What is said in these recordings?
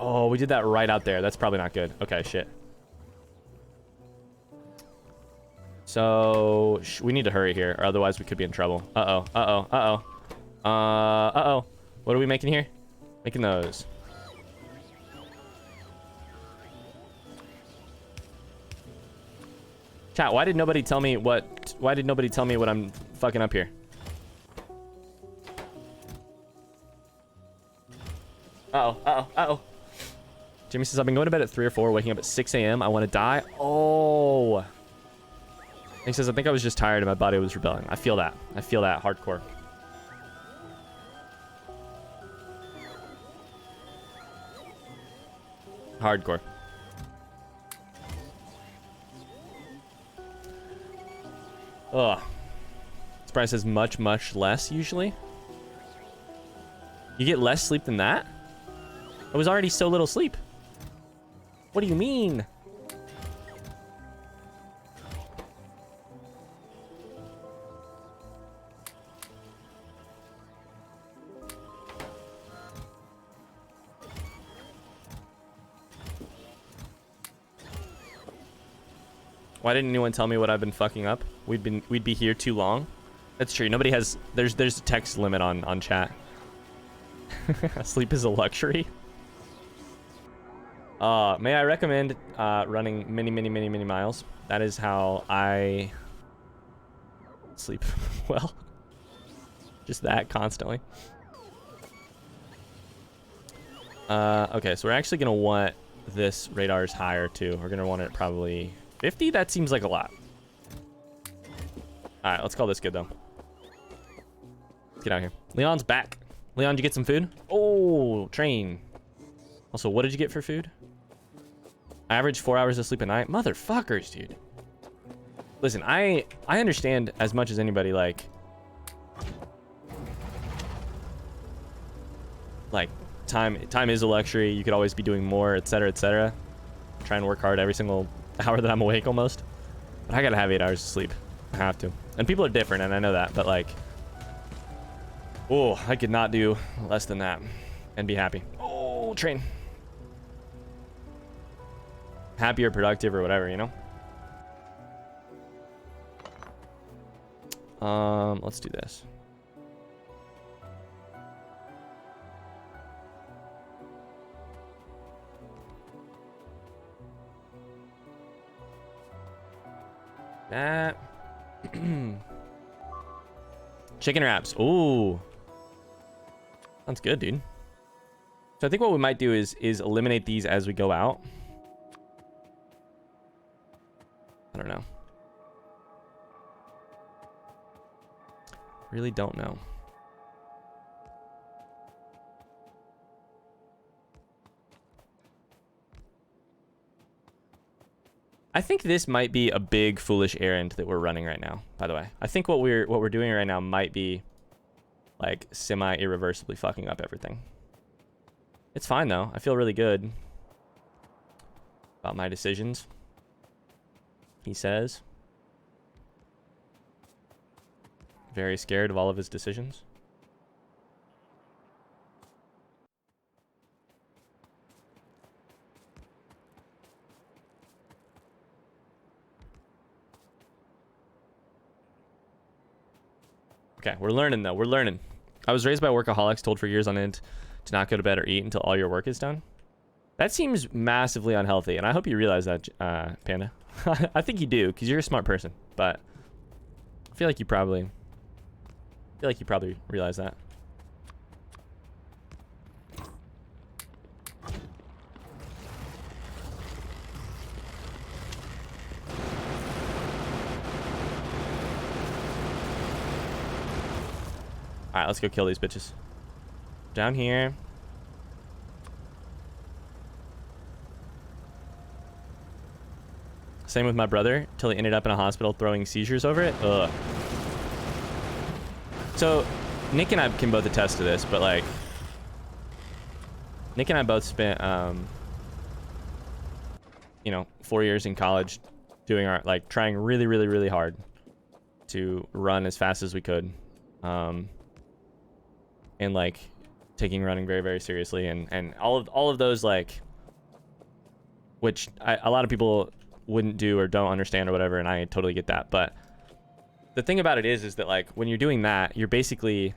Oh, we did that right out there. That's probably not good. Okay, shit. So we need to hurry here, or otherwise we could be in trouble. Uh-oh, uh-oh, uh-oh. Uh-oh. What are we making here? Making those. Chat, why did nobody tell me what I'm fucking up here? Uh-oh, uh-oh, uh-oh. Jimmy says, I've been going to bed at 3 or 4, waking up at 6 a.m. I want to die. Oh. He says, I think I was just tired and my body was rebelling. I feel that. I feel that hardcore. Hardcore. Ugh. This price says much, much less usually. You get less sleep than that? It was already so little sleep. What do you mean? Why didn't anyone tell me what I've been fucking up? We'd be here too long. That's true. Nobody has. There's a text limit on chat. Sleep is a luxury. May I recommend running many miles? That is how I sleep well. Just that constantly. Okay, so we're actually gonna want this radar's higher too. We're gonna want it probably 50. That seems like a lot. All right, let's call this good though. Let's get out here. Leon's back. Leon, did you get some food? Oh, train. Also, what did you get for food? I average 4 hours of sleep a night. Motherfuckers, dude. Listen, I understand as much as anybody, like time is a luxury. You could always be doing more, etc., etc. Try and work hard every single hour that I'm awake almost. But I gotta have 8 hours of sleep. I have to. And people are different, and I know that, but like, oh, I could not do less than that and be happy. Oh, train. Happy or productive or whatever, you know? Let's do this. That. Chicken wraps. Ooh. Sounds good, dude. So I think what we might do is eliminate these as we go out. I don't know. Really don't know. I think this might be a big foolish errand that we're running right now, by the way. I think what we're doing right now might be like semi irreversibly fucking up everything. It's fine though. I feel really good about my decisions. He says. Very scared of all of his decisions. Okay, we're learning though. We're learning. I was raised by workaholics, told for years on end to not go to bed or eat until all your work is done. That seems massively unhealthy, and I hope you realize that, Panda. I think you do, because you're a smart person, but I feel like you probably realize that. All right, let's go kill these bitches. Down here. Same with my brother, till he ended up in a hospital throwing seizures over it. Ugh. So, Nick and I can both attest to this, but like, Nick and I both spent, you know, 4 years in college doing our, like, trying really hard to run as fast as we could. And like, taking running very, very seriously, and all of those, like, which a lot of people wouldn't do or don't understand or whatever, and I totally get that. But the thing about it is that, like, when you're doing that, you're basically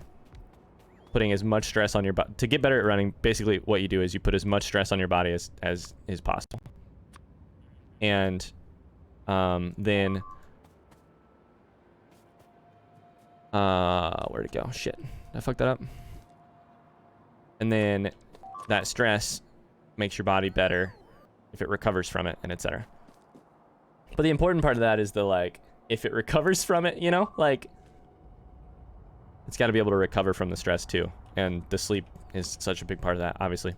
putting as much stress on your body. To get better at running, basically what you do is you put as much stress on your body as is possible. And then where'd it go? Shit, I fucked that up. And then that stress makes your body better if it recovers from it, and etc. But the important part of that is the, like, if it recovers from it, you know, like, it's got to be able to recover from the stress too, and the sleep is such a big part of that, obviously.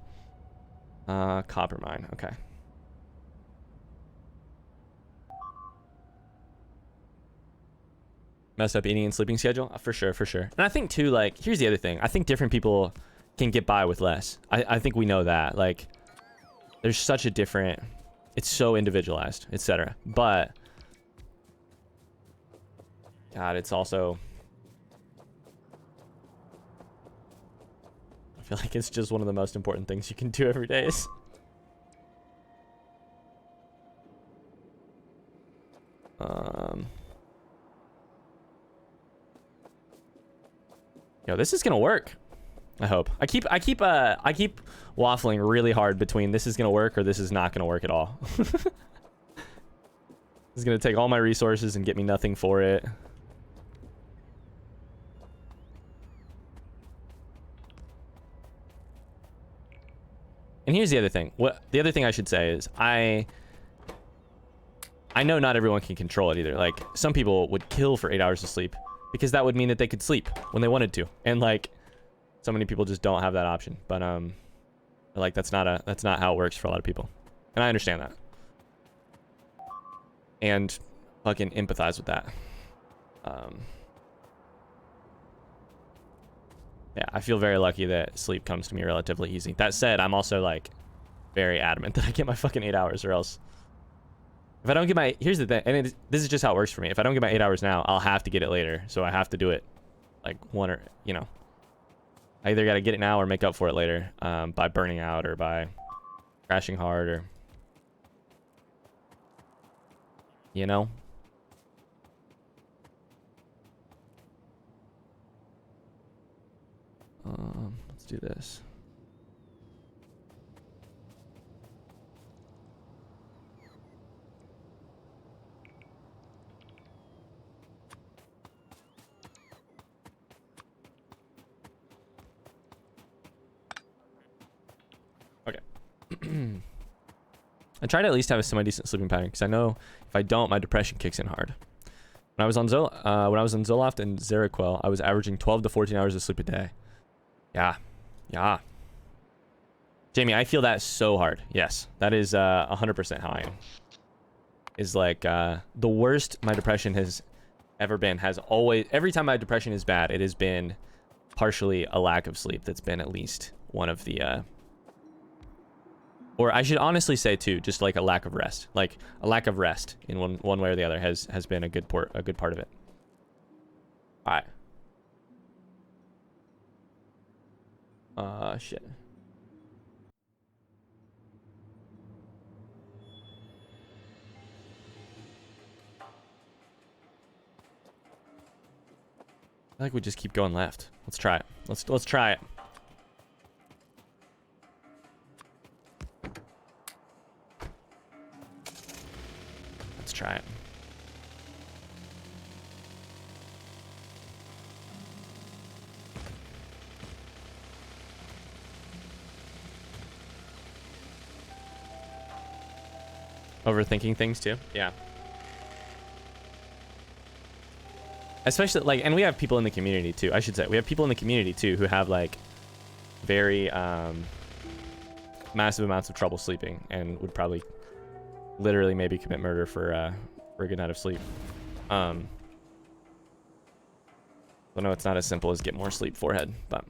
Copper mine, okay. Messed up eating and sleeping schedule, for sure. And I think too, like, here's the other thing. I think different people can get by with less. I think we know that. Like, there's such a different, it's so individualized, etc. But God, it's also, I feel like it's just one of the most important things you can do every day. Yo, this is gonna work. I hope. I keep waffling really hard between this is gonna work or this is not gonna work at all. This is gonna take all my resources and get me nothing for it. And here's the other thing. The other thing I should say is I know not everyone can control it either. Like, some people would kill for 8 hours of sleep because that would mean that they could sleep when they wanted to. And, like, so many people just don't have that option. But like, that's not how it works for a lot of people. And I understand that. And fucking empathize with that. Yeah, I feel very lucky that sleep comes to me relatively easy. That said, I'm also, like, very adamant that I get my fucking 8 hours, or else if I don't get my, here's the thing, and this is just how it works for me. If I don't get my 8 hours now, I'll have to get it later. So I have to do it, like, one, or, you know, I either got to get it now or make up for it later, by burning out or by crashing hard, or, you know. Let's do this. Okay. I try to at least have a semi-decent sleeping pattern, because I know if I don't, my depression kicks in hard. When I was on Zoloft and Zeriquel, I was averaging 12 to 14 hours of sleep a day. Yeah. Jamie, I feel that so hard. Yes, that is 100% how I am. Is like the worst my depression has ever been has always, every time my depression is bad, it has been partially a lack of sleep. That's been at least one of the, or I should honestly say too, just like a lack of rest. Like a lack of rest in one way or the other has been a good part of it. All right. Shit. I think we just keep going left. Let's try it. Let's try it. Let's try it. Overthinking things too. Yeah. Especially, like, and we have people in the community too. I should say we have people in the community too who have, like, very massive amounts of trouble sleeping and would probably literally maybe commit murder for a good night of sleep. I know it's not as simple as get more sleep, forehead, but.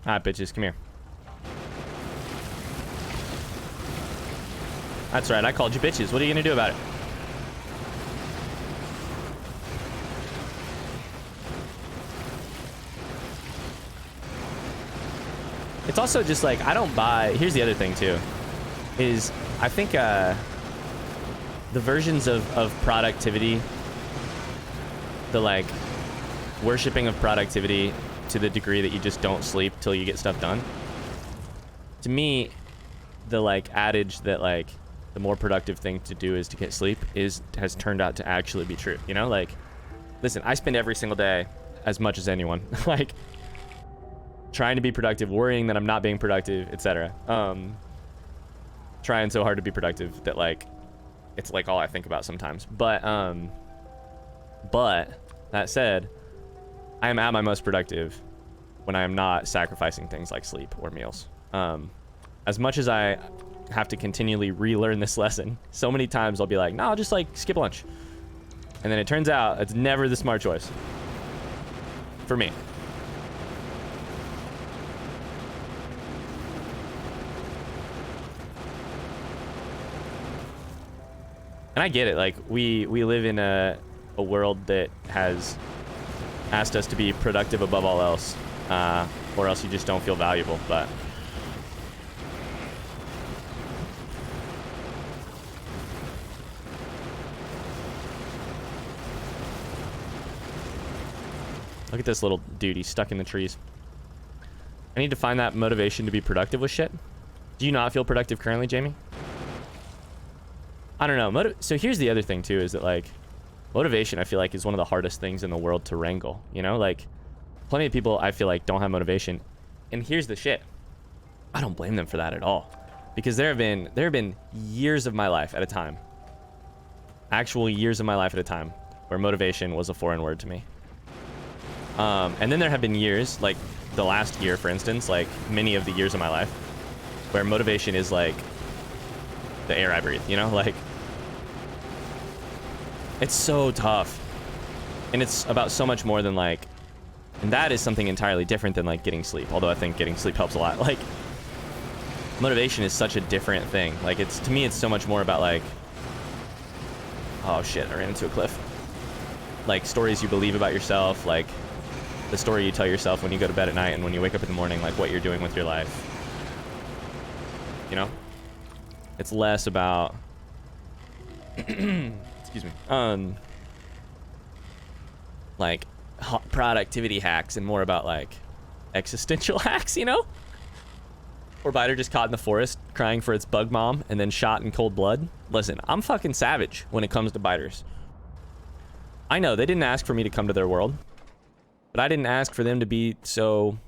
Ah, bitches, come here. That's right, I called you bitches. What are you gonna do about it? It's also just like, I don't buy, here's the other thing too, is I think the versions of productivity, the like worshipping of productivity to the degree that you just don't sleep till you get stuff done. To me, the like adage that like the more productive thing to do is to get sleep has turned out to actually be true. You know, like, listen, I spend every single day as much as anyone, like trying to be productive, worrying that I'm not being productive, etc. Trying so hard to be productive that like it's like all I think about sometimes. But that said, I am at my most productive when I am not sacrificing things like sleep or meals. As much as I have to continually relearn this lesson, so many times I'll be like, no, I'll just like skip lunch. And then it turns out it's never the smart choice for me. And I get it, like we live in a world that has asked us to be productive above all else, or else you just don't feel valuable. But look at this little dude, he's stuck in the trees. I need to find that motivation to be productive with shit. Do you not feel productive currently, Jamie? I don't know. So here's the other thing too, is that like motivation, I feel like, is one of the hardest things in the world to wrangle. You know, like plenty of people I feel like don't have motivation. And here's the shit. I don't blame them for that at all. Because there have been years of my life at a time, actual years of my life at a time, where motivation was a foreign word to me. And then there have been years, like the last year, for instance, like many of the years of my life, where motivation is like the air I breathe, you know? Like, it's so tough. And it's about so much more than like, and that is something entirely different than like getting sleep. Although I think getting sleep helps a lot. Like, motivation is such a different thing. Like, it's, to me, it's so much more about like, oh shit, I ran into a cliff. Like, stories you believe about yourself, like the story you tell yourself when you go to bed at night and when you wake up in the morning, like what you're doing with your life. You know? It's less about excuse me, like productivity hacks and more about like existential hacks, you know? Or Biter just caught in the forest crying for its bug mom and then shot in cold blood. Listen, I'm fucking savage when it comes to biters. I know they didn't ask for me to come to their world, but I didn't ask for them to be so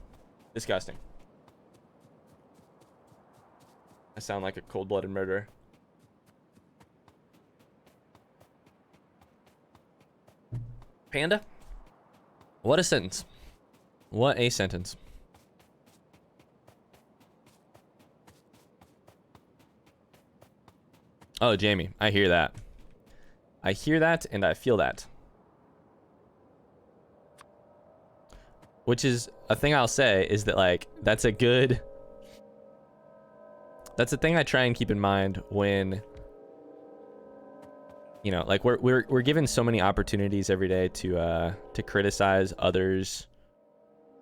disgusting. I sound like a cold-blooded murderer. Panda? What a sentence. What a sentence. Oh, Jamie, I hear that. I hear that and I feel that. Which is a thing I'll say is that like, that's a thing I try and keep in mind when, you know, like we're given so many opportunities every day to criticize others.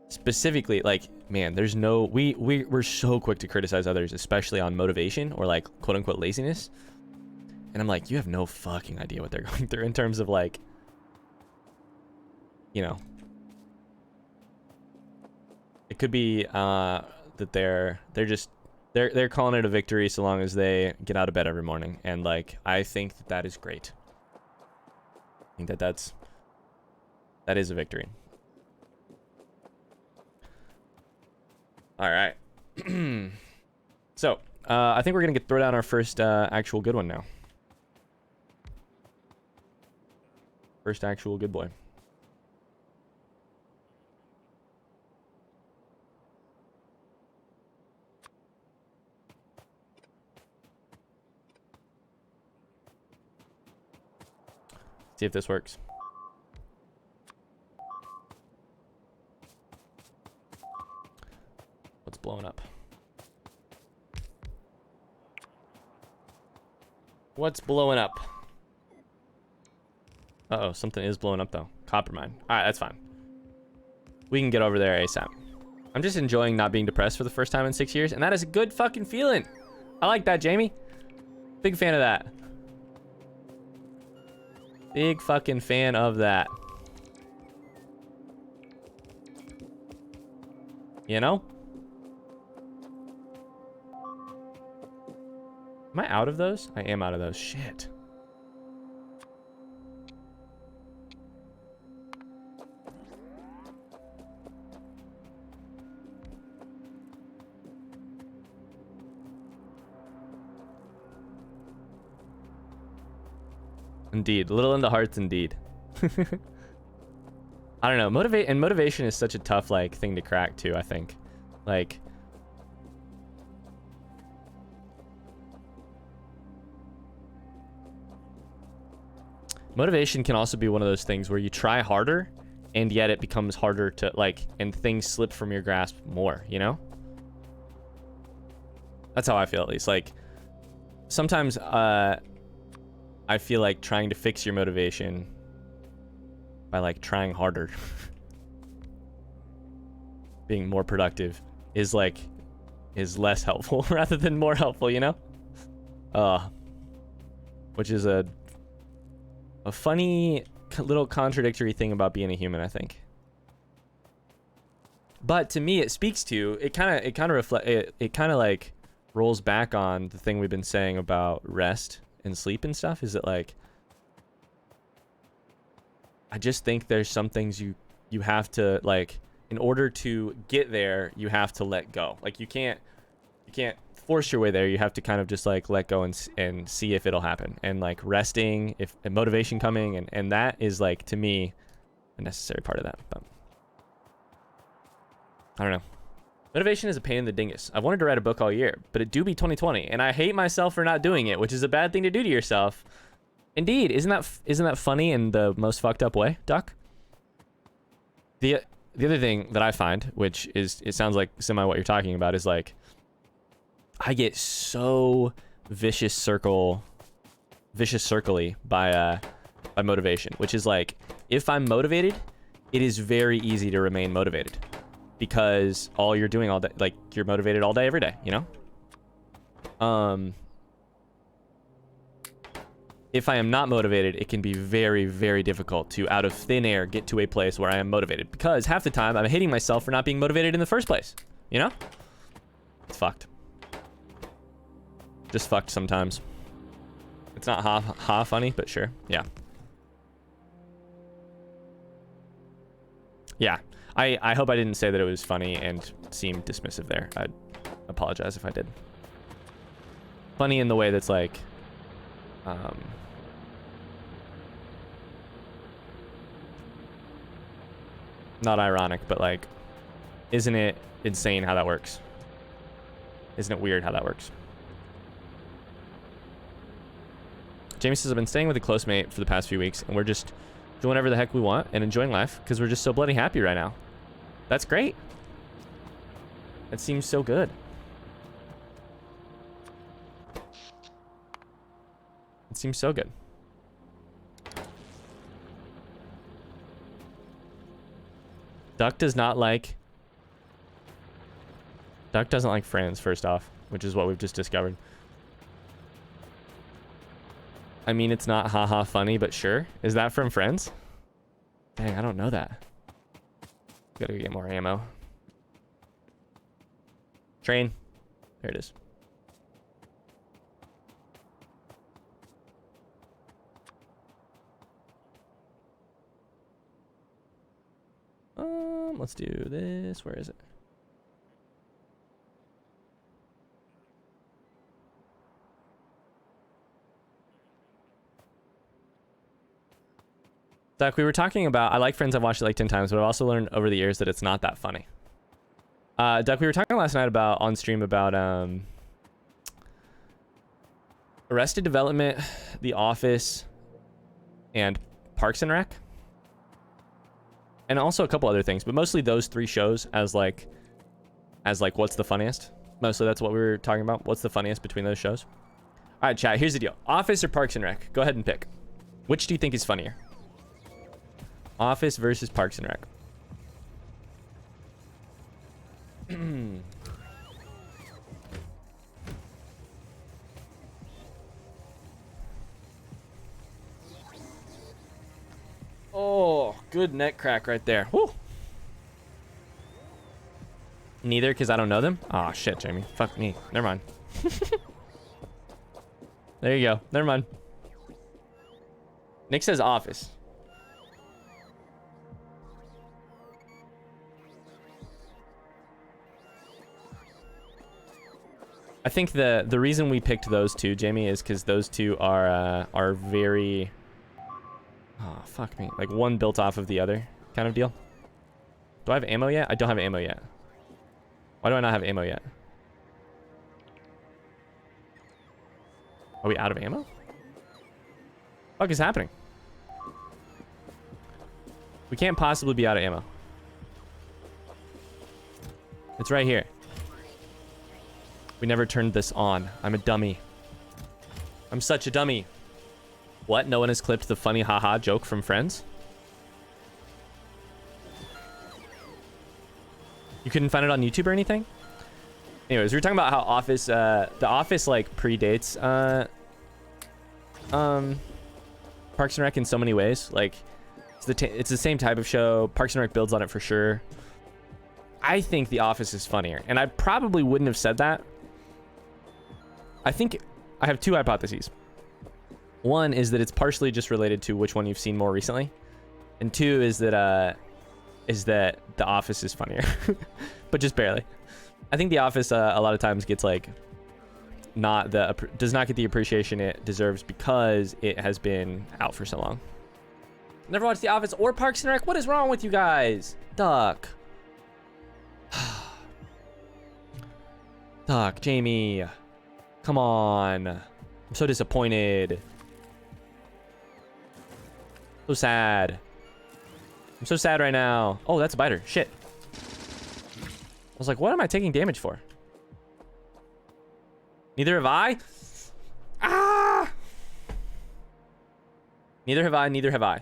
Specifically, like, man, there's no, we're so quick to criticize others, especially on motivation or like quote unquote laziness. And I'm like, you have no fucking idea what they're going through in terms of like, you know, it could be that they're calling it a victory so long as they get out of bed every morning. And like, I think that is great. I think that is a victory. All right. So, I think we're going to throw down our first actual good one now. First actual good boy. See if this works. What's blowing up? What's blowing up? Uh-oh, something is blowing up though. Copper mine. Alright, that's fine. We can get over there ASAP. I'm just enjoying not being depressed for the first time in 6 years, and that is a good fucking feeling. I like that, Jamie. Big fan of that. Big fucking fan of that. You know? Am I out of those? I am out of those. Shit. Indeed. A little into hearts, indeed. I don't know. Motivation is such a tough, like, thing to crack, too, I think. Like... Motivation can also be one of those things where you try harder, and yet it becomes harder to, like, and things slip from your grasp more, you know? That's how I feel, at least. Like, sometimes, I feel like trying to fix your motivation by, like, trying harder, being more productive, is, like, is less helpful rather than more helpful, you know? Which is a funny little contradictory thing about being a human, I think. But to me, it speaks to, it kind of like rolls back on the thing we've been saying about rest and sleep and stuff. Is that, like, I just think there's some things you have to, like, in order to get there, you have to let go. Like, you can't force your way there. You have to kind of just, like, let go and see if it'll happen. And, like, resting, and motivation coming, and that is, like, to me, a necessary part of that. But I don't know. Motivation is a pain in the dingus. I've wanted to write a book all year, but it do be 2020, and I hate myself for not doing it, which is a bad thing to do to yourself. Indeed, isn't that funny in the most fucked up way, Duck? The other thing that I find, which is, it sounds like semi what you're talking about, is, like, I get so vicious circle-y by motivation, which is, like, if I'm motivated, it is very easy to remain motivated because all you're doing all day, like, you're motivated all day, every day, you know? If I am not motivated, it can be very, very difficult to, out of thin air, get to a place where I am motivated, because half the time I'm hating myself for not being motivated in the first place, you know? It's fucked. Just fucked sometimes. It's not ha funny, but sure. Yeah. Yeah. I hope I didn't say that it was funny and seemed dismissive there. I apologize if I did. Funny in the way that's, like, not ironic, but, like, isn't it insane how that works? Isn't it weird how that works? Jamie says, I've been staying with a close mate for the past few weeks, and we're just doing whatever the heck we want and enjoying life because we're just so bloody happy right now. That's great. That seems so good. It seems so good. Duck doesn't like Friends, first off, which is what we've just discovered. I mean, it's not haha funny, but sure. Is that from Friends? Dang, I don't know that. Gotta get more ammo. Train. There it is. Let's do this. Where is it? Doc, we were talking about, I like Friends, I've watched it like 10 times, but I've also learned over the years that it's not that funny. Doc, we were talking last night about, on stream, about Arrested Development, The Office, and Parks and Rec. And also a couple other things, but mostly those three shows as like what's the funniest. Mostly that's what we were talking about. What's the funniest between those shows? All right, chat, here's the deal. Office or Parks and Rec? Go ahead and pick. Which do you think is funnier? Office versus Parks and Rec. Oh, good neck crack right there. Woo. Neither, because I don't know them. Oh shit, Jamie. Fuck me. Never mind. There you go. Never mind. Nick says office. I think the reason we picked those two, Jamie, is because those two are very... Oh, fuck me. Like one built off of the other kind of deal. Do I have ammo yet? I don't have ammo yet. Why do I not have ammo yet? Are we out of ammo? What is happening? We can't possibly be out of ammo. It's right here. We never turned this on. I'm a dummy. I'm such a dummy. What? No one has clipped the funny haha joke from Friends? You couldn't find it on YouTube or anything? Anyways, we were talking about how Office, the Office like predates Parks and Rec in so many ways. Like it's the same type of show. Parks and Rec builds on it for sure. I think The Office is funnier, and I probably wouldn't have said that. I think I have two hypotheses. One is that it's partially just related to which one you've seen more recently, and two is that The Office is funnier, but just barely. I think The Office a lot of times gets like does not get the appreciation it deserves because it has been out for so long. Never watched The Office or Parks and Rec. What is wrong with you guys? Duck. Duck, Jamie. Come on. I'm so disappointed. So sad. I'm so sad right now. Oh, that's a biter. Shit. I was like, what am I taking damage for? Neither have I. Ah! Neither have I. Neither have I.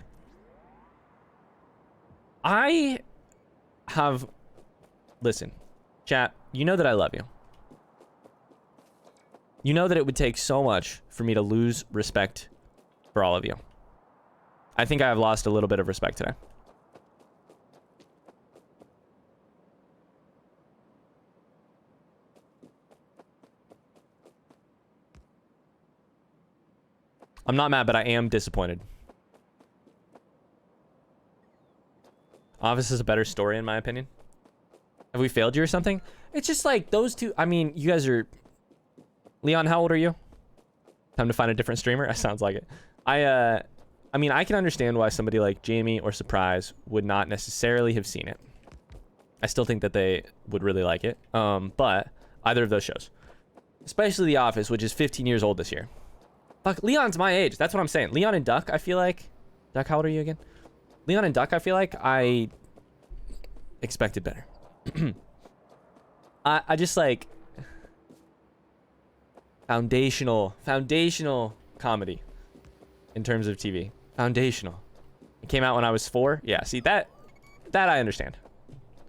I have... Listen, chat, you know that I love you. You know that it would take so much for me to lose respect for all of you. I think I have lost a little bit of respect today. I'm not mad, but I am disappointed. Office is a better story, in my opinion. Have we failed you or something? It's just like those two. I mean, you guys are... Leon, how old are you? Time to find a different streamer? That sounds like it. I mean, I can understand why somebody like Jamie or Surprise would not necessarily have seen it. I still think that they would really like it. But either of those shows. Especially The Office, which is 15 years old this year. Fuck, Leon's my age. That's what I'm saying. Leon and Duck, I feel like... Duck, how old are you again? Leon and Duck, I feel like I expected better. I just like... Foundational comedy in terms of TV. Foundational. It came out when I was 4. Yeah, see, that I understand.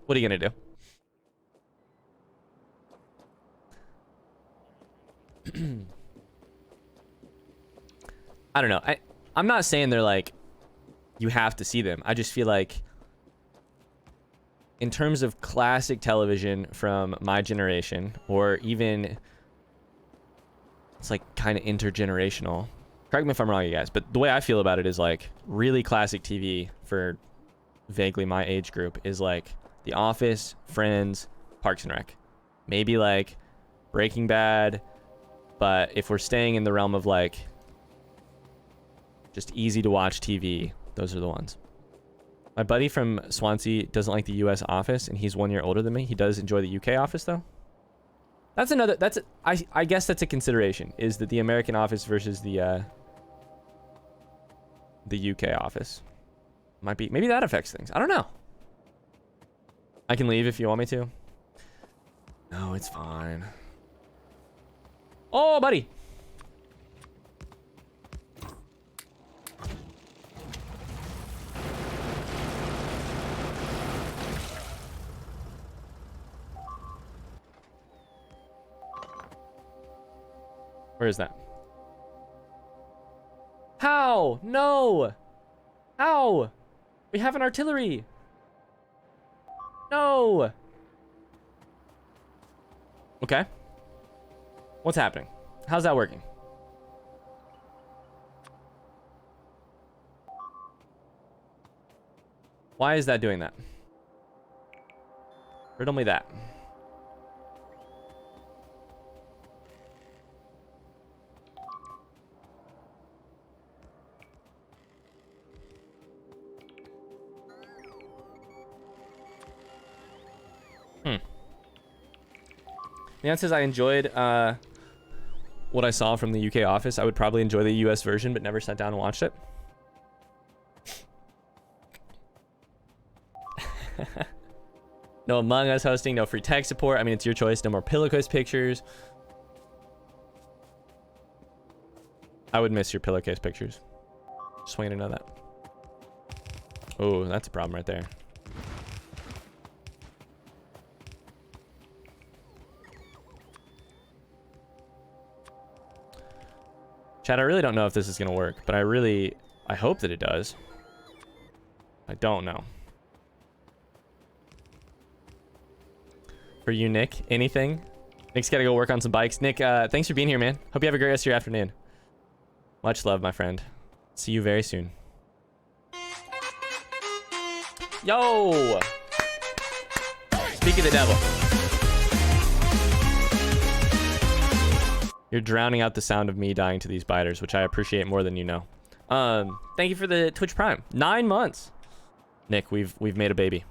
What are you gonna do? I don't know. I'm not saying they're like, you have to see them. I just feel like in terms of classic television from my generation, or even it's like kind of intergenerational. Correct me if I'm wrong, you guys, but the way I feel about it is like really classic TV for vaguely my age group is like The Office, Friends, Parks and Rec. Maybe like Breaking Bad, but if we're staying in the realm of like just easy to watch TV, those are the ones. My buddy from Swansea doesn't like the US Office, and he's 1 year older than me. He does enjoy the UK Office though. That's another, I guess that's a consideration, is that the American Office versus the UK Office might be, maybe that affects things. I don't know. I can leave if you want me to. No, it's fine. Oh, buddy. Where is that? How? No! How? We have an artillery! No! Okay. What's happening? How's that working? Why is that doing that? Riddle me that. Leon says, I enjoyed what I saw from the UK office. I would probably enjoy the US version, but never sat down and watched it. No Among Us hosting, no free tech support. I mean, it's your choice. No more pillowcase pictures. I would miss your pillowcase pictures. Just want you to know that. Oh, that's a problem right there. Chad, I really don't know if this is going to work, but I hope that it does. I don't know. For you, Nick, anything? Nick's got to go work on some bikes. Nick, thanks for being here, man. Hope you have a great rest of your afternoon. Much love, my friend. See you very soon. Yo! Speak of the devil. You're drowning out the sound of me dying to these biters, which I appreciate more than you know. Thank you for the Twitch Prime. 9 months. Nick, we've made a baby.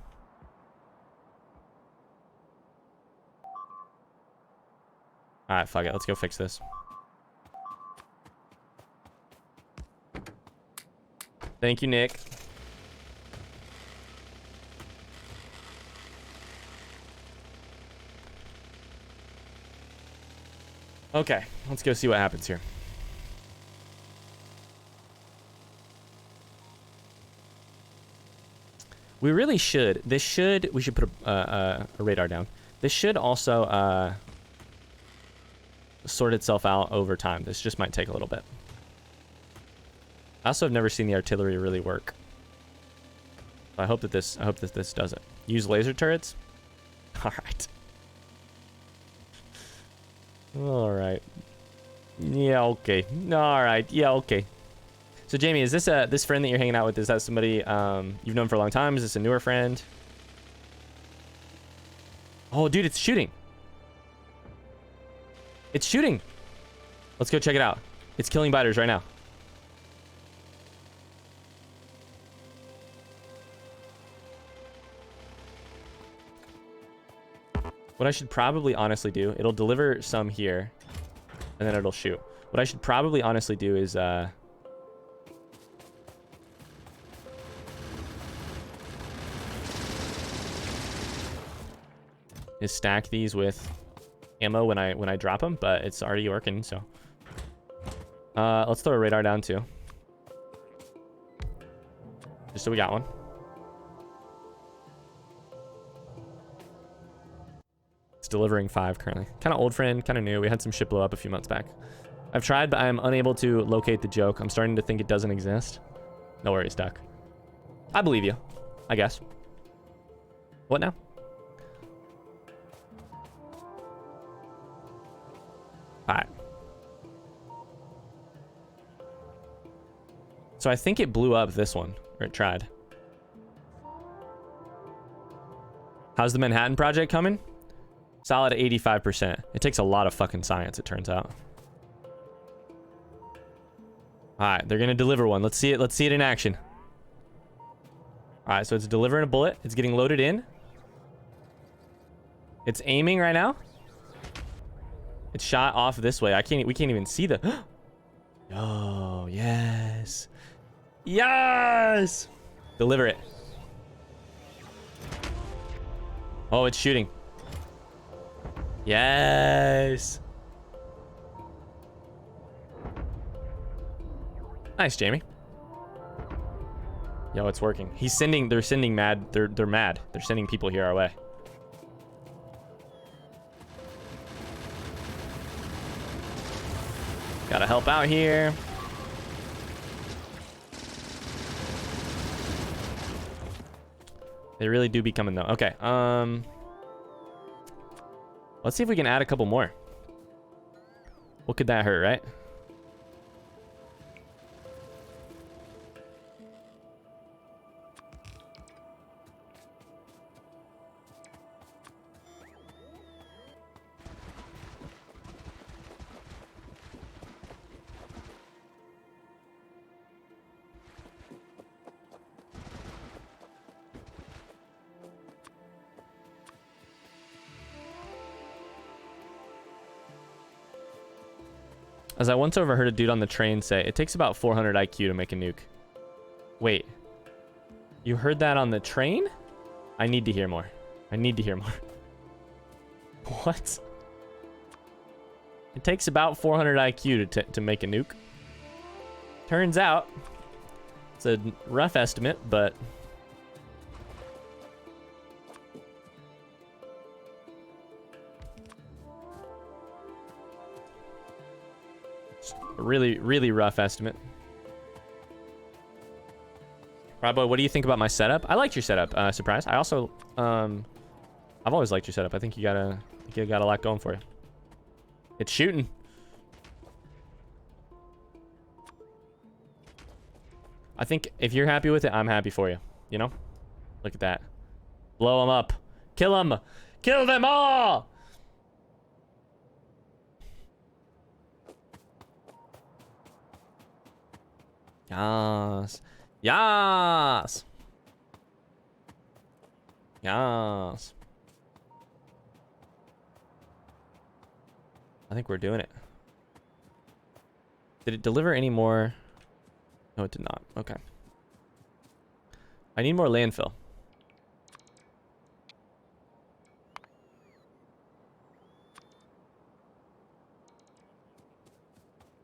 All right, fuck it. Let's go fix this. Thank you, Nick. Okay, let's go see what happens here. We really should. We should put a radar down. This should also sort itself out over time. This just might take a little bit. I also have never seen the artillery really work. I hope that this does it. Use laser turrets? Alright. Alright. Yeah, okay. Alright, yeah, okay. So Jamie, is this this friend that you're hanging out with, is that somebody you've known for a long time? Is this a newer friend? Oh dude, it's shooting. It's shooting. Let's go check it out. It's killing biters right now. What I should probably honestly do, it'll deliver some here, and then it'll shoot. What I should probably honestly do is stack these with ammo when I drop them, but it's already working, so let's throw a radar down too, just so we got one. It's delivering 5 currently. Kind of old friend, kind of new. We had some shit blow up a few months back. I've tried, but I am unable to locate the joke. I'm starting to think it doesn't exist. No worries, Duck. I believe you, I guess. What now? Alright. So I think it blew up this one, or it tried. How's the Manhattan Project coming? Solid 85%. It takes a lot of fucking science, it turns out. Alright, they're gonna deliver one. Let's see it. Let's see it in action. Alright, so it's delivering a bullet. It's getting loaded in. It's aiming right now. It's shot off this way. We can't even see the... Oh, yes. Yes! Deliver it. Oh, it's shooting. Yes. Nice, Jamie. Yo, it's working. They're sending mad. They're mad. They're sending people here our way. Gotta help out here. They really do be coming though. Okay, let's see if we can add a couple more. What could that hurt, right? As I once overheard a dude on the train say, it takes about 400 IQ to make a nuke. Wait. You heard that on the train? I need to hear more. I need to hear more. What? It takes about 400 IQ to make a nuke. Turns out, it's a rough estimate, but... really, really rough estimate. Robo, what do you think about my setup? I liked your setup, Surprise. I also, I've always liked your setup. I think you got a lot going for you. It's shooting. I think if you're happy with it, I'm happy for you. You know? Look at that. Blow them up. Kill them. Kill them all! Yes. Yes. Yes. I think we're doing it. Did it deliver any more? No, it did not. Okay. I need more landfill.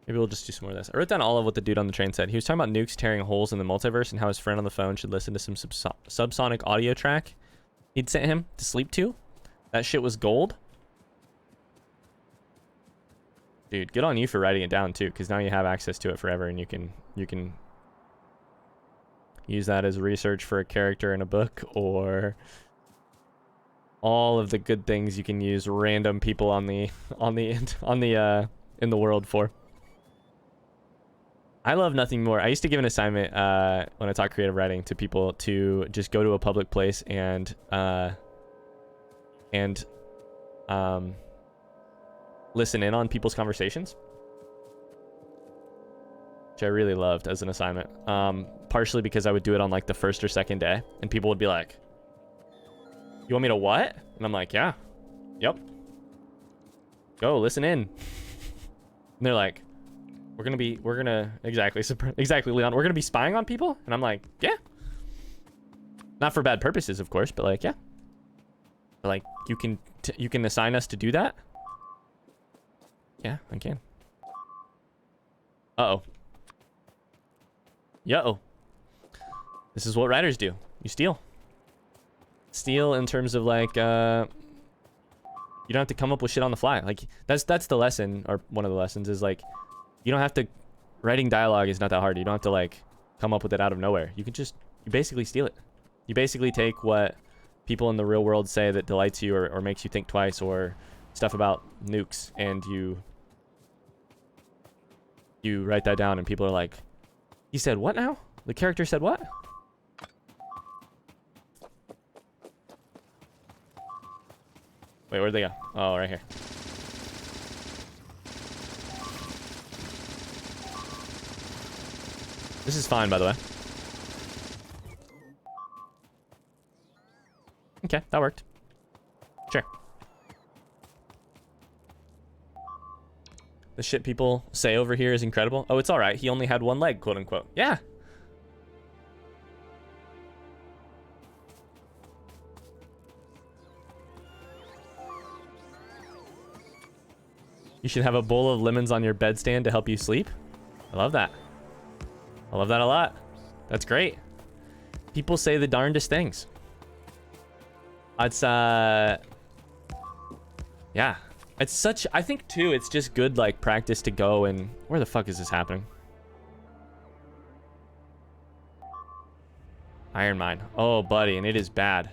Maybe we'll just do some more of this. I wrote down all of what the dude on the train said. He was talking about nukes tearing holes in the multiverse and how his friend on the phone should listen to some subsonic audio track he'd sent him to sleep to. That shit was gold. Dude, good on you for writing it down too, because now you have access to it forever and you can use that as research for a character in a book, or all of the good things you can use random people in the world for. I love nothing more. I used to give an assignment when I taught creative writing to people to just go to a public place and listen in on people's conversations, which I really loved as an assignment. Partially because I would do it on like the first or second day, and people would be like, "You want me to what?" And I'm like, "Yeah, yep, go listen in." And they're like, we're gonna exactly Leon, we're gonna be spying on people. And I'm like, yeah, not for bad purposes, of course, but like, yeah, but like you can assign us to do that. Yeah, I can. Uh-oh. Yo, this is what writers do. You steal in terms of like you don't have to come up with shit on the fly. Like that's the lesson, or one of the lessons is like, you don't have to, writing dialogue is not that hard. You don't have to like come up with it out of nowhere. You basically steal it. You basically take what people in the real world say that delights you or makes you think twice, or stuff about nukes, and you write that down, and people are like, he said what now? The character said what? Wait, where'd they go? Oh, right here. This is fine, by the way. Okay, that worked. Sure. The shit people say over here is incredible. Oh, it's all right. He only had one leg, quote unquote. Yeah. You should have a bowl of lemons on your bedstand to help you sleep. I love that. I love that a lot. That's great. People say the darndest things. It's, yeah. It's such, I think too, it's just good like practice to go and, where the fuck is this happening? Iron mine. Oh, buddy, and it is bad.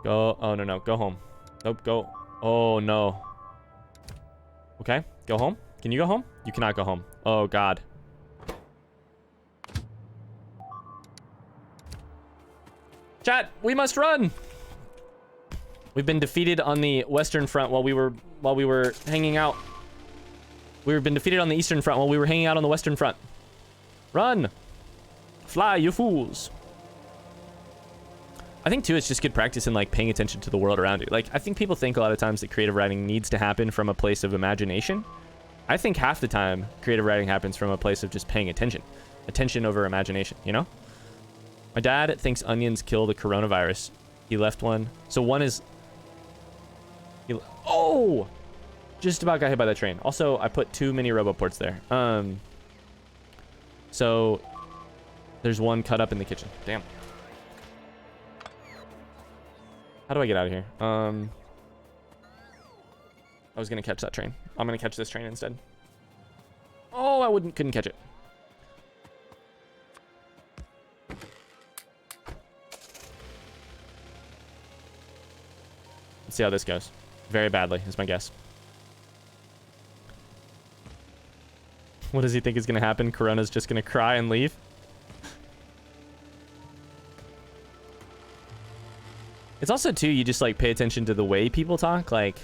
Go, oh no, no, go home. Nope, go, oh no. Okay, go home. Can you go home? You cannot go home. Oh God. Chat, we must run. We've been defeated on the Western Front while we were hanging out. We've been defeated on the Eastern Front while we were hanging out on the Western Front. Run! Fly, you fools! I think too, it's just good practice in like paying attention to the world around you. Like, I think people think a lot of times that creative writing needs to happen from a place of imagination. I think half the time creative writing happens from a place of just paying attention. Attention over imagination, you know? My dad thinks onions kill the coronavirus. He left one. So one is... Oh! Just about got hit by that train. Also, I put too many roboports there. So there's one cut up in the kitchen. Damn. How do I get out of here? I was gonna catch that train. I'm gonna catch this train instead. Oh, I couldn't catch it. Let's see how this goes. Very badly, is my guess. What does he think is gonna happen? Corona's just gonna cry and leave? It's also too, you just like pay attention to the way people talk. Like,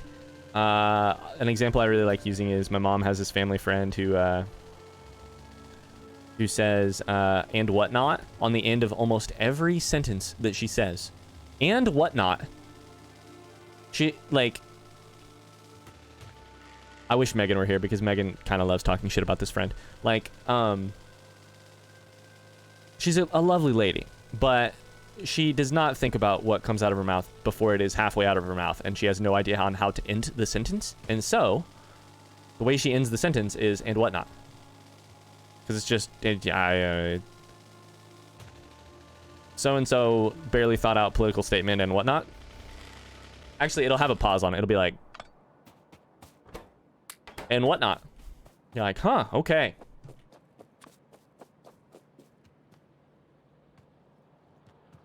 an example I really like using is my mom has this family friend who says, and whatnot on the end of almost every sentence that she says. And whatnot. She, like, I wish Megan were here because Megan kind of loves talking shit about this friend. Like, she's a lovely lady, but she does not think about what comes out of her mouth before it is halfway out of her mouth, and she has no idea on how to end the sentence. And so, the way she ends the sentence is, and whatnot. Because it's just, so-and-so barely thought out political statement and whatnot. Actually, it'll have a pause on it. It'll be like, and whatnot. You're like, huh, okay.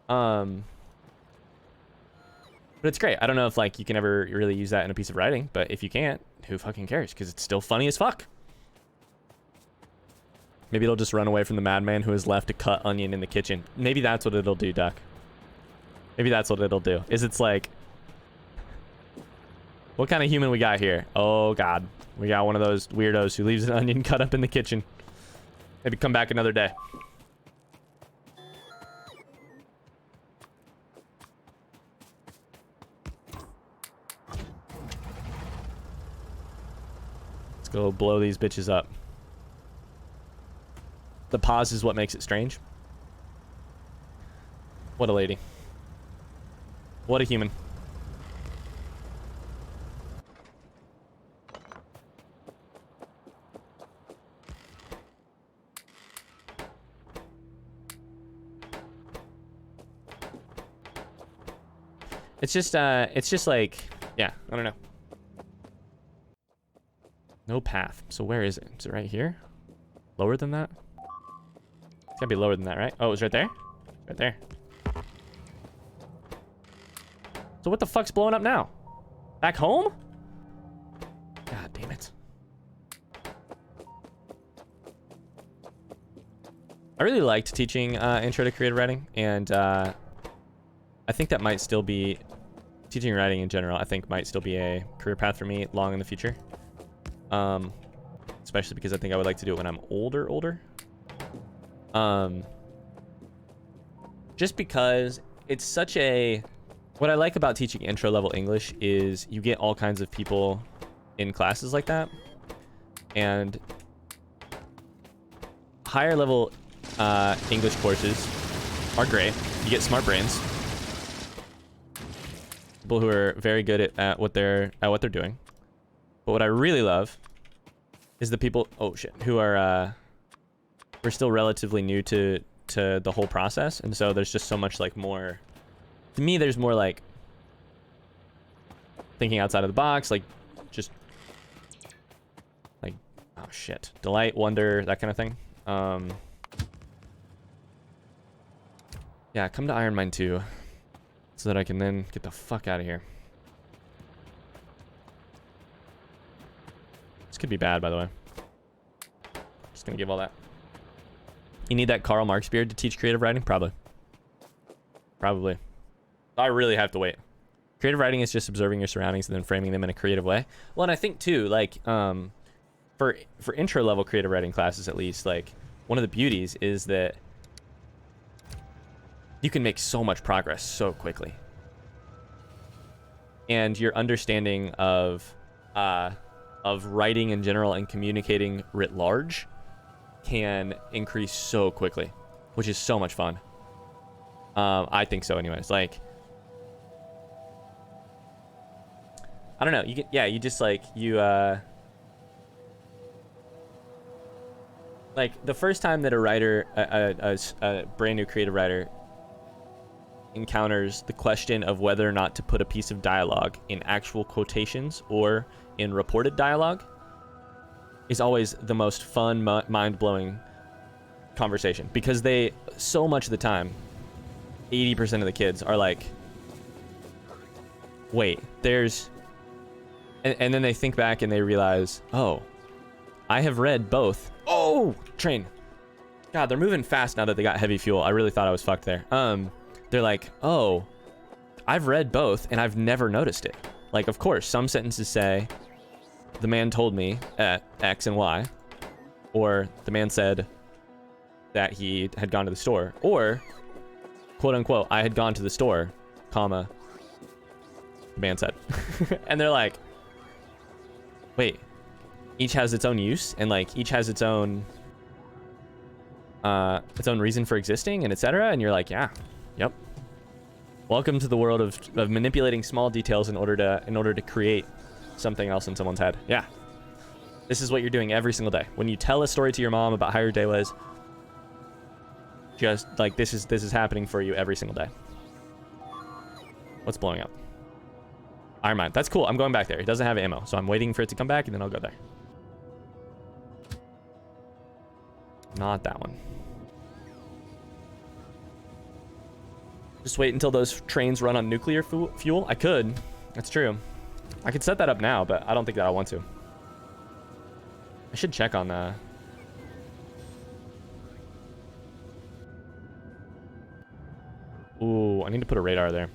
But it's great. I don't know if like you can ever really use that in a piece of writing, but if you can't, who fucking cares? Because it's still funny as fuck. Maybe it'll just run away from the madman who has left a cut onion in the kitchen. Maybe that's what it'll do, Duck. Maybe that's what it'll do. Is it's like, what kind of human we got here? Oh God, we got one of those weirdos who leaves an onion cut up in the kitchen. Maybe come back another day. Let's go blow these bitches up. The pause is what makes it strange. What a lady. What a human. It's just like, yeah, I don't know. No path. So where is it? Is it right here? Lower than that? It's gotta be lower than that, right? Oh, it was right there? Right there. So what the fuck's blowing up now? Back home? God damn it. I really liked teaching intro to creative writing, and I think that might still be, teaching writing in general, I think might still be a career path for me long in the future. Especially because I think I would like to do it when I'm older. Just because it's such a, what I like about teaching intro level English is you get all kinds of people in classes like that, and higher level English courses are great. You get smart brains, people who are very good at what they're doing. But what I really love is the people, oh shit, who are we're still relatively new to the whole process, and so there's just so much like more, to me there's more like thinking outside of the box, like just like, oh shit, delight, wonder, that kind of thing. Yeah, come to Iron Mine 2 so that I can then get the fuck out of here. This could be bad, by the way. Just gonna give all that. You need that Karl Marx beard to teach creative writing? Probably. Probably. I really have to wait. Creative writing is just observing your surroundings and then framing them in a creative way. Well, and I think too, like, for intro level creative writing classes at least, like, one of the beauties is that you can make so much progress so quickly. And your understanding of writing in general and communicating writ large can increase so quickly, which is so much fun. I think so anyways. Like, I don't know, you get, yeah, you just like, you like the first time that a writer, a brand new creative writer encounters the question of whether or not to put a piece of dialogue in actual quotations or in reported dialogue is always the most fun, mind-blowing conversation, because they, so much of the time, 80% of the kids are like, wait, there's, and then they think back and they realize, oh, I have read both. Oh, train. God, they're moving fast now that they got heavy fuel. I really thought I was fucked there. They're like, oh, I've read both and I've never noticed it. Like, of course, some sentences say, the man told me at X and Y, or the man said that he had gone to the store, or quote unquote, I had gone to the store, comma, the man said. And they're like, wait, each has its own use, and like each has its own reason for existing, and etc. And you're like, yeah, yep. Welcome to the world of manipulating small details in order to create something else in someone's head. Yeah. This is what you're doing every single day. When you tell a story to your mom about how your day was, just like this is happening for you every single day. What's blowing up? Iron Mine. That's cool. I'm going back there. It doesn't have ammo, so I'm waiting for it to come back and then I'll go there. Not that one. Just wait until those trains run on nuclear fuel? I could. That's true. I could set that up now, but I don't think that I want to. I should check on Ooh, I need to put a radar there.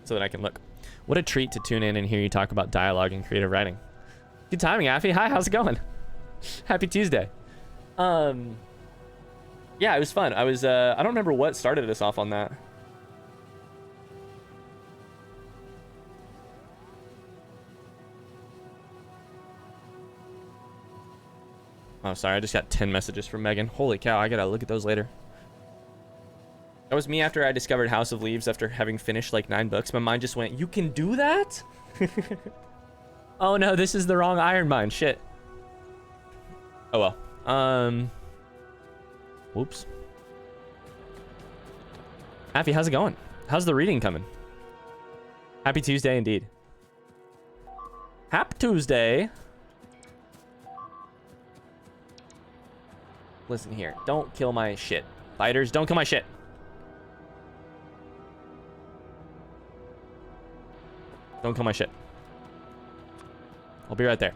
So that I can look. What a treat to tune in and hear you talk about dialogue and creative writing. Good timing, Affy. Hi, how's it going? Happy Tuesday. Yeah, it was fun. I don't remember what started us off on that. Oh, sorry, I just got 10 messages from Megan. Holy cow, I gotta look at those later. That was me after I discovered House of Leaves after having finished like 9 books. My mind just went, you can do that? Oh no, this is the wrong Iron Mine. Shit. Oh well. Whoops. Affy, how's it going? How's the reading coming? Happy Tuesday indeed. Happy Tuesday. Listen here. Don't kill my shit. Fighters, don't kill my shit. Don't kill my shit. I'll be right there.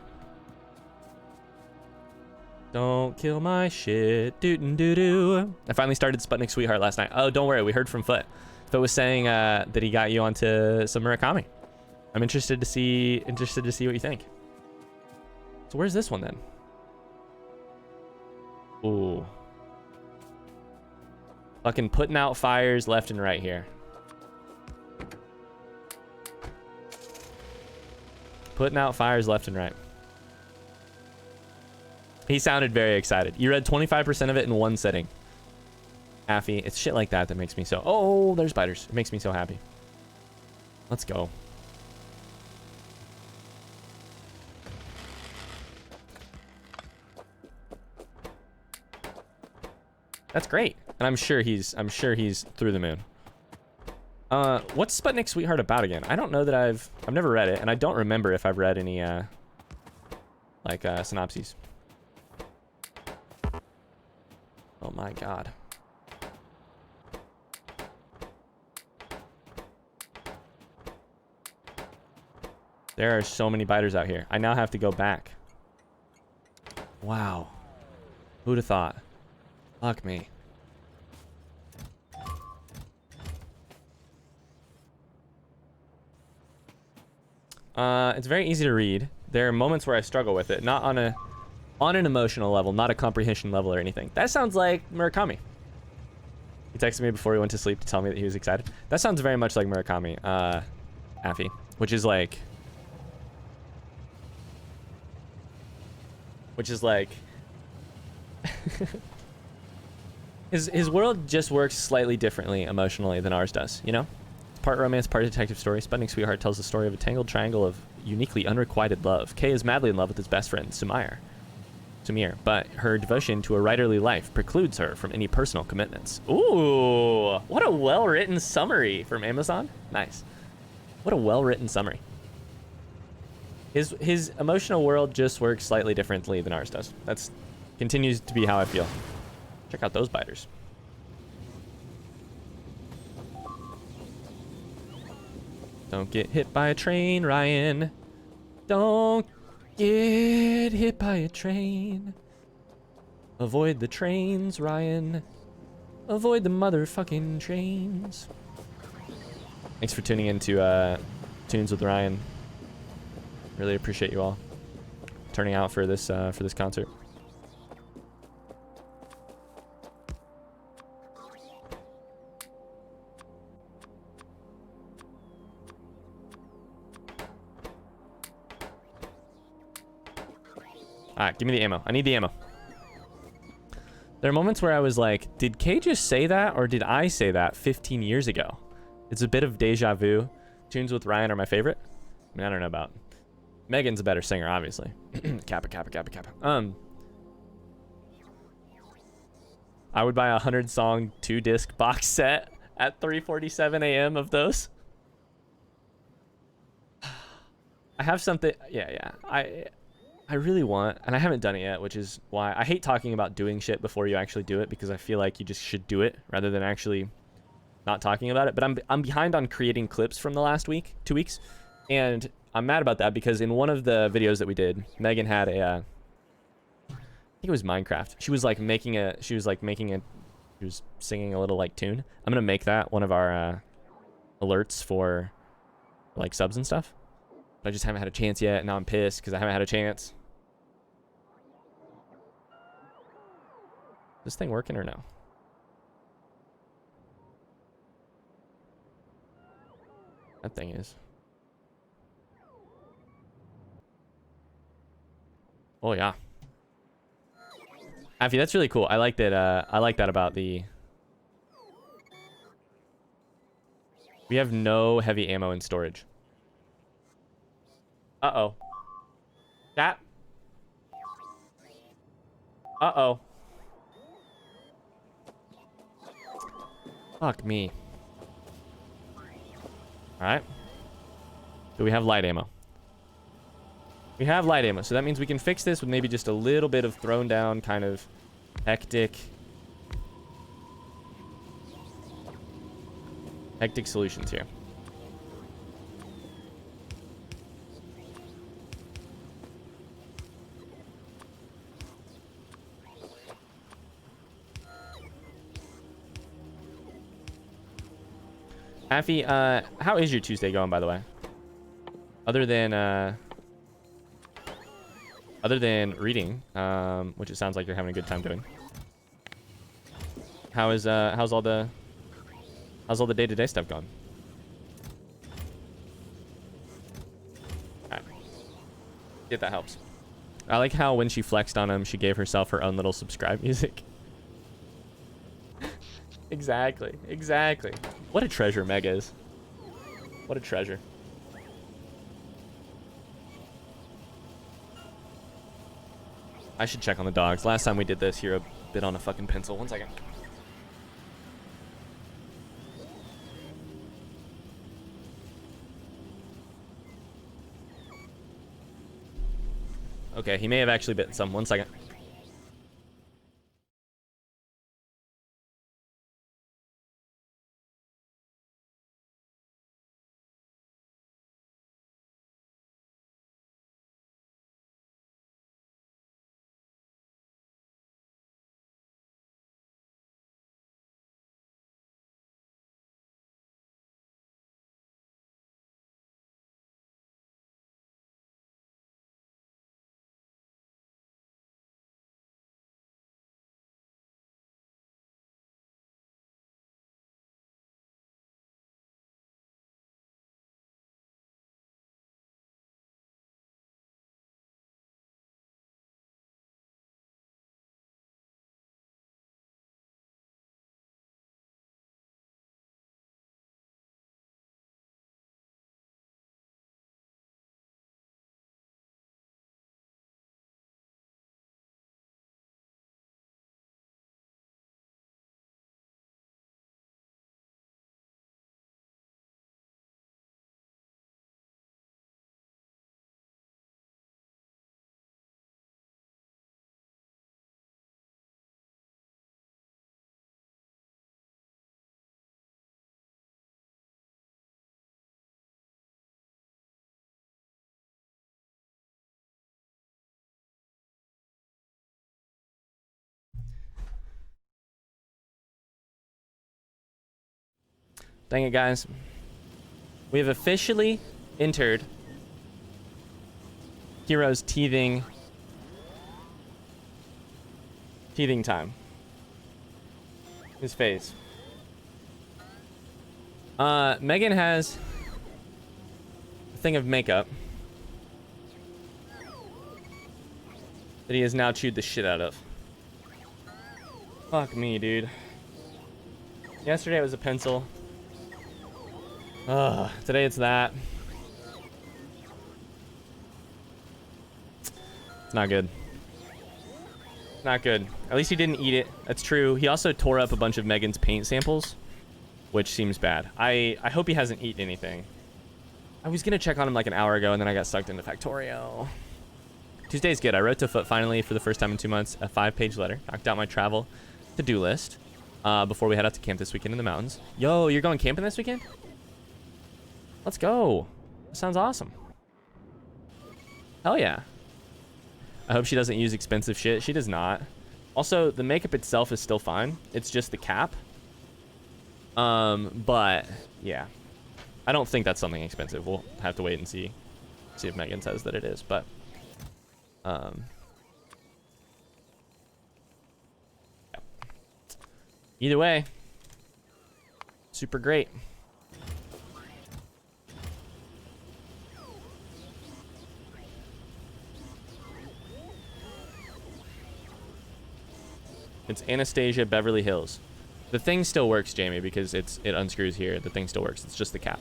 Don't kill my shit. Doo-doo-doo-doo. I finally started Sputnik Sweetheart last night. Oh, don't worry. We heard from Foot. Foot was saying that he got you onto some Murakami. I'm interested to see what you think. So where's this one then? Ooh. Fucking putting out fires left and right here. Putting out fires left and right. He sounded very excited. You read 25% of it in one sitting. Affy, it's shit like that that makes me so... Oh, there's spiders. It makes me so happy. Let's go. That's great. And I'm sure he's through the moon. What's Sputnik Sweetheart about again? I don't know that I've never read it, and I don't remember if I've read any, synopses. Oh my god. There are so many biters out here. I now have to go back. Wow. Who'd have thought? Fuck me. It's very easy to read. There are moments where I struggle with it, not on an emotional level, not a comprehension level or anything. That sounds like Murakami. He texted me before he went to sleep to tell me that he was excited. That sounds very much like Murakami, Affy, which is like his world just works slightly differently emotionally than ours does, you know? It's part romance, part detective story. Sputnik Sweetheart tells the story of a tangled triangle of uniquely unrequited love. Kay is madly in love with his best friend, Sumire, but her devotion to a writerly life precludes her from any personal commitments. Ooh, what a well-written summary from Amazon. Nice. What a well-written summary. His emotional world just works slightly differently than ours does. That's continues to be how I feel. Check out those biters. Don't get hit by a train, Ryan. Don't get hit by a train. Avoid the trains, Ryan. Avoid the motherfucking trains. Thanks for tuning into Tunes with Ryan. Really appreciate you all turning out for this concert. All right, give me the ammo. I need the ammo. There are moments where I was like, did Kay just say that or did I say that 15 years ago? It's a bit of deja vu. Tunes with Ryan are my favorite. I mean, I don't know about... Megan's a better singer, obviously. Kappa. I would buy a 100-song 2-disc box set at 3:47 a.m. of those. I have something... Yeah. I really want, and I haven't done it yet, which is why I hate talking about doing shit before you actually do it, because I feel like you just should do it rather than actually not talking about it. But I'm behind on creating clips from the last 2 weeks, and I'm mad about that because in one of the videos that we did, Megan had a, I think it was Minecraft. She was singing a little like tune. I'm gonna make that one of our alerts for like subs and stuff. But I just haven't had a chance yet, and now I'm pissed because I haven't had a chance. Is this thing working or no? That thing is. Oh yeah. Affy, that's really cool. I like that. I like that about the. We have no heavy ammo in storage. Uh-oh. That. Uh-oh. Fuck me. Alright. Do we have light ammo? We have light ammo, so that means we can fix this with maybe just a little bit of thrown down, kind of hectic solutions here. Affy, how is your Tuesday going, by the way? Other than reading, which it sounds like you're having a good time doing. How's all the day-to-day stuff going? Alright. If that helps. I like how when she flexed on him, she gave herself her own little subscribe music. Exactly. What a treasure Meg is. What a treasure. I should check on the dogs. Last time we did this, Hero bit on a fucking pencil. 1 second. Okay, he may have actually bitten some. 1 second. Dang it, guys. We have officially entered Hero's teething time. His face. Megan has a thing of makeup that he has now chewed the shit out of. Fuck me, dude. Yesterday it was a pencil. Today it's that. It's not good. Not good. At least he didn't eat it. That's true. He also tore up a bunch of Megan's paint samples, which seems bad. I hope he hasn't eaten anything. I was gonna check on him like an hour ago, and then I got sucked into Factorio. Tuesday's good. I wrote to Foot finally for the first time in 2 months. A 5-page letter. Knocked out my travel to-do list before we head out to camp this weekend in the mountains. Yo, you're going camping this weekend? Let's go. That sounds awesome. Hell yeah. I hope she doesn't use expensive shit. She does not. Also, the makeup itself is still fine. It's just the cap. But yeah, I don't think that's something expensive. We'll have to wait and see if Megan says that it is. But yeah. Either way, super great. It's Anastasia Beverly Hills. The thing still works, Jamie, because it unscrews here. The thing still works. It's just the cap.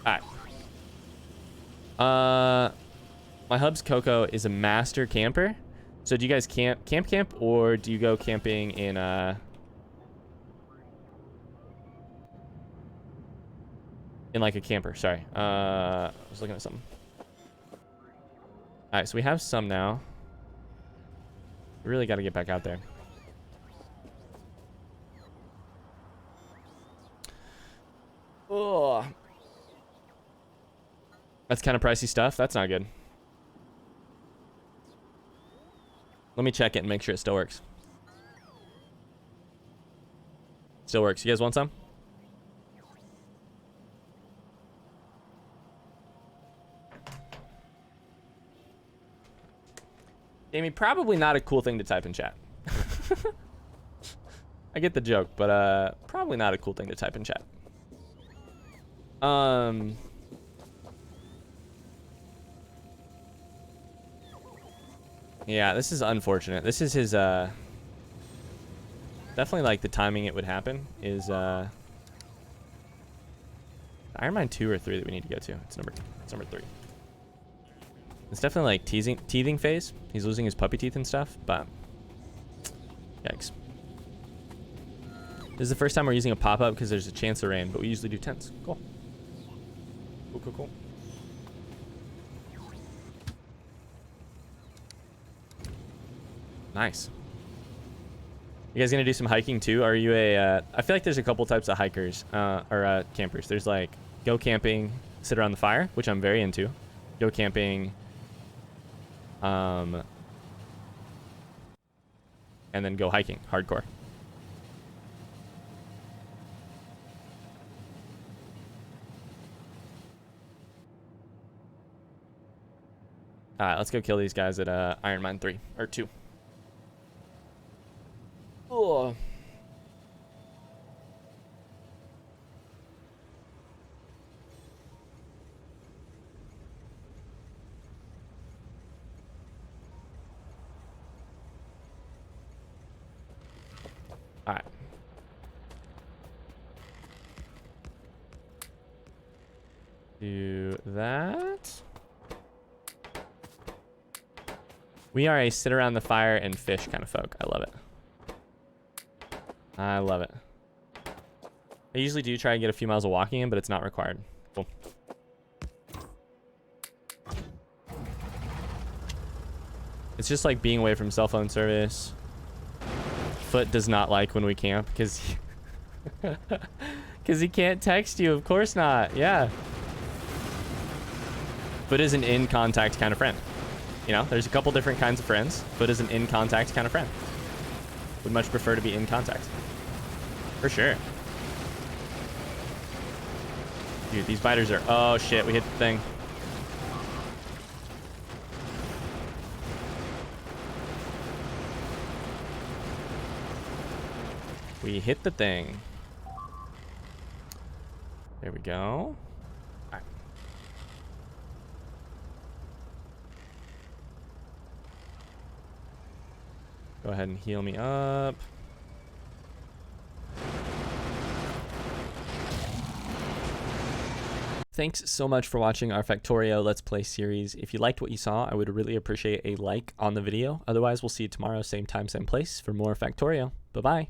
All right. My hub's Coco is a master camper. So do you guys camp, or do you go camping in like a camper? Sorry. I was looking at something. All right, so we have some now. We really got to get back out there. Oh, that's kind of pricey stuff. That's not good. Let me check it and make sure it still works. Still works. You guys want some? Jamie, probably not a cool thing to type in chat. I get the joke, but probably not a cool thing to type in chat. Yeah, this is unfortunate. This is his definitely like the timing it would happen is Iron Mine 2 or 3 that we need to go to. It's number 3. It's definitely like teething phase. He's losing his puppy teeth and stuff, but yikes. This is the first time we're using a pop-up because there's a chance of rain, but we usually do tents. Cool. Cool. Nice. You guys gonna do some hiking too? Are you a? I feel like there's a couple types of hikers or campers. There's like go camping, sit around the fire, which I'm very into. Go camping, and then go hiking, hardcore. All right, let's go kill these guys at Iron Mine 3 or 2. Oh. All right. Do that. We are a sit around the fire and fish kind of folk. I love it. I love it. I usually do try and get a few miles of walking in, but it's not required. Cool. It's just like being away from cell phone service. Foot does not like when we camp because he can't text you. Of course not. Yeah. Foot is an in contact kind of friend. You know, there's a couple different kinds of friends. Foot is an in contact kind of friend. Would much prefer to be in contact. For sure. Dude, these biters are... Oh, shit. We hit the thing. We hit the thing. There we go. All right. Go ahead and heal me up. Thanks so much for watching our Factorio Let's Play series. If you liked what you saw, I would really appreciate a like on the video. Otherwise, we'll see you tomorrow, same time, same place for more Factorio. Bye-bye.